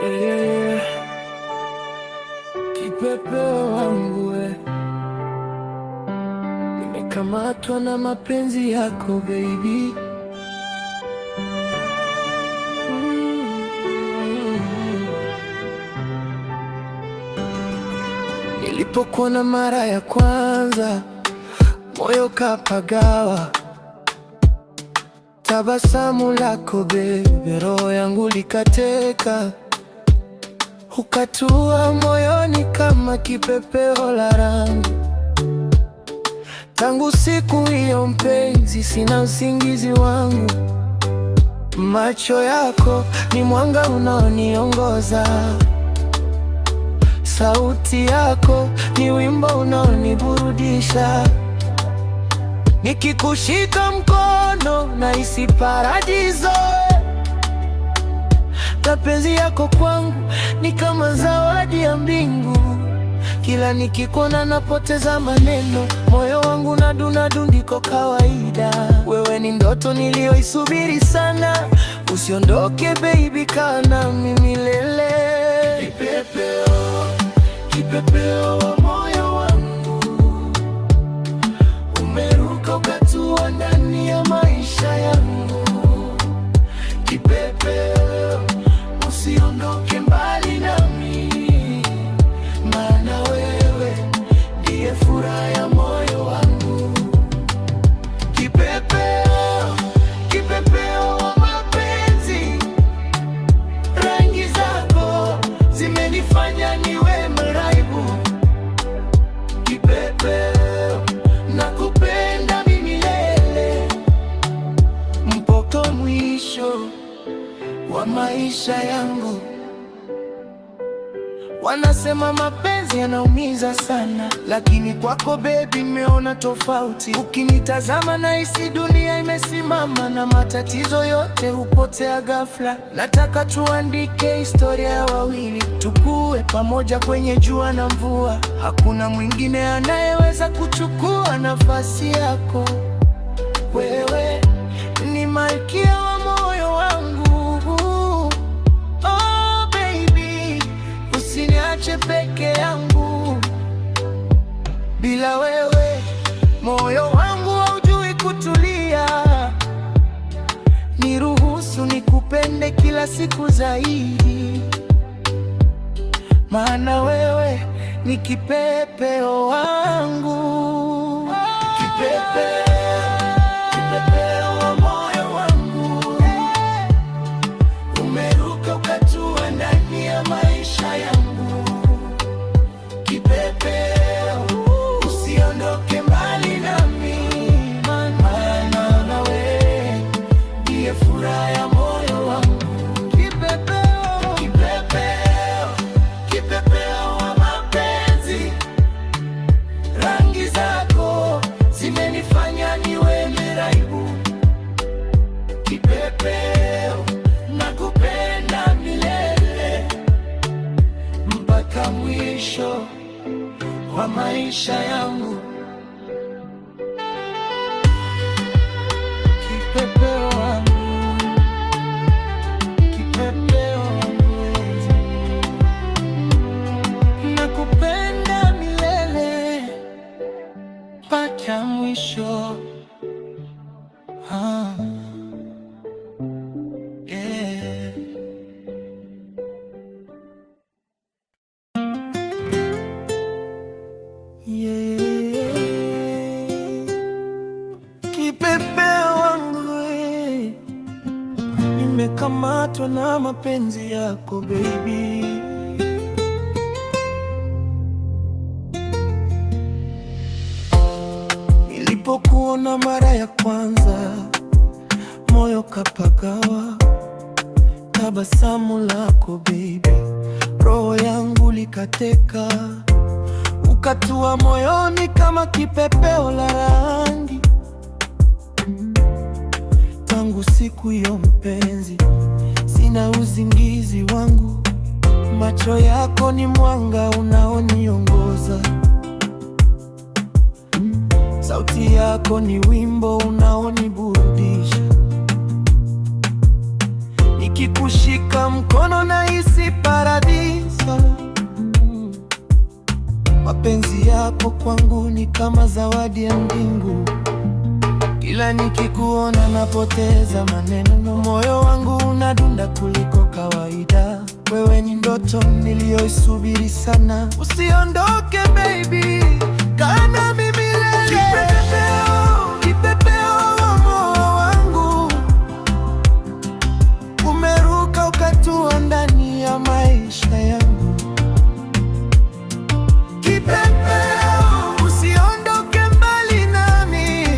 yeah. Kipepeo wangu we, nimekamatwa na mapenzi yako baby. Nilipokuona mara ya kwanza, moyo kapagawa. Tabasamu lako baby, roho yangu likateka. Ukatua moyoni kama kipepeo la rangi. Tangu siku hiyo mpenzi, sina usingizi wangu. Macho yako ni mwanga unaoniongoza. Sauti yako ni wimbo unaoniburudisha. Nikikushika mkono nahisi paradiso. Mapenzi yako kwangu ni kama zawadi ya mbingu. Kila nikikuona napoteza maneno, moyo wangu nadunda ndiko kawaida. Wewe ni ndoto niliyoisubiri sana, usiondoke baby, kaa nami milele. Kipepeo, kipepeo wa moyo wangu, umeruka ukatua ndani ya maisha yangu. Kipepeo, usiondoke mbali nami, maana wewe ndiye furaha ya moyo wangu. Kipepeo, kipepeo wa mapenzi, rangi zako zimenifanya niwe mraibu. Kipepeo, nakupenda mimi milele, mpaka mwisho wa maisha yangu. Wanasema mapenzi yanaumiza sana, lakini kwako baby nimeona tofauti. Ukinitazama nahisi dunia imesimama, na matatizo yote hupotea ghafla. Nataka tuandike historia ya wawili, tukue pamoja kwenye jua na mvua. Hakuna mwingine anayeweza kuchukua nafasi yako. Wewe ni malkia wa moyo wangu. Oh baby, usiniache peke yangu. Bila wewe moyo wangu haujui kutulia. Niruhusu nikupende kila siku zaidi, maana wewe ni kipepeo wangu. Kipepeo, kipepeo wa moyo wangu, umeruka ukatua ndani ya maisha yangu. Kipepeo, usiondoke mbali nami, maana nawe ndiye furaha ya moyo wangu. Kipepeo, kipepeo, kipepeo wa mapenzi, rangi zako zimenifanya niwe mraibu. Kipepeo, nakupenda milele, mpaka mwisho wa maisha yangu. Kipepeo wangu, kipepeo wangu, nakupenda milele mpaka mwisho. Yeah. Yeah. Kipepeo wangu we, nimekamatwa na mapenzi yako baby. Nilipokuona mara ya kwanza, moyo kapagawa. Tabasamu lako baby, roho yangu likateka. Ukatua moyoni kama kipepeo la rangi. Tangu siku hiyo mpenzi, sina usingizi wangu. Macho yako ni mwanga unaoniongoza. Sauti yako ni wimbo unaoniburudisha. nikikushika mkono nahisi paradiso. Mapenzi yako kwangu ni kama zawadi ya mbingu. Kila nikikuona napoteza maneno, moyo wangu unadunda kuliko kawaida. Wewe ni ndoto niliyoisubiri sana. Usiondoke baby, kaa nami milele. Kipepeo, kipepeo wa moyo wangu, umeruka ukatua ndani ya maisha yangu. Kipepeo, usiondoke mbali nami,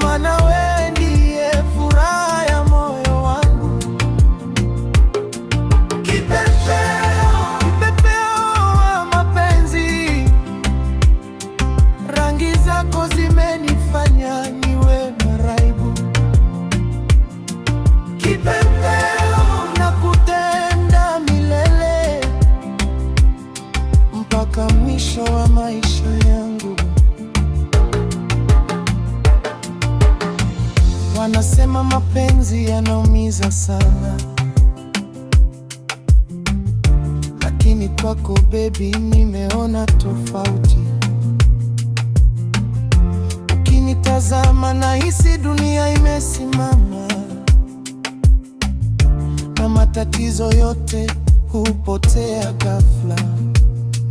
maana wewe ndiye furaha ya moyo wangu. Kipepeo, kipepeo wa mapenzi, rangi zako zimenifanya niwe maraibu. Kipepeo, nakupenda milele mpaka mwisho wa maisha yangu. Wanasema mapenzi yanaumiza sana, lakini kwako baby nimeona tofauti. Ukinitazama nahisi dunia imesimama, na matatizo yote hupotea ghafla.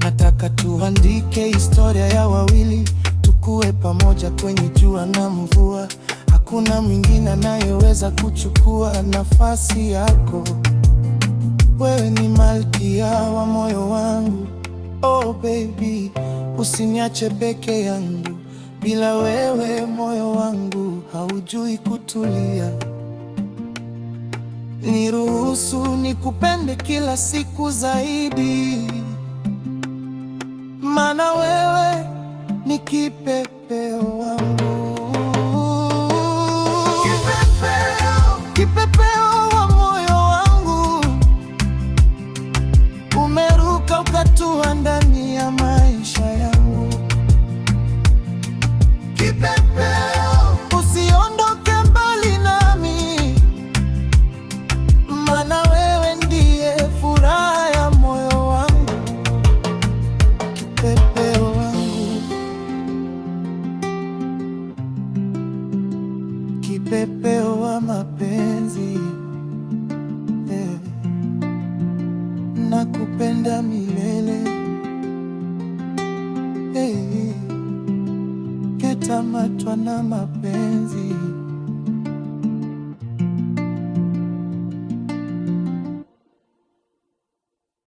Nataka tuandike historia ya wawili, tukue pamoja kwenye jua na mvua. Hakuna mwingine anayeweza kuchukua nafasi yako. Wewe ni malkia wa moyo wangu. Oh baby, usiniache peke yangu. Bila wewe moyo wangu haujui kutulia. Niruhusu nikupende kila siku zaidi, maana wewe ni kipepeo wangu. Kipepeo, kipepeo wa moyo wangu, umeruka ukatua ndani ya maisha yangu. Kipepeo, usiondoke mbali nami, maana wewe ndiye furaha ya moyo wangu. Kipepeo wangu, kipepeo wa mapenzi, nakupenda milele. Ketamatwa na mapenzi.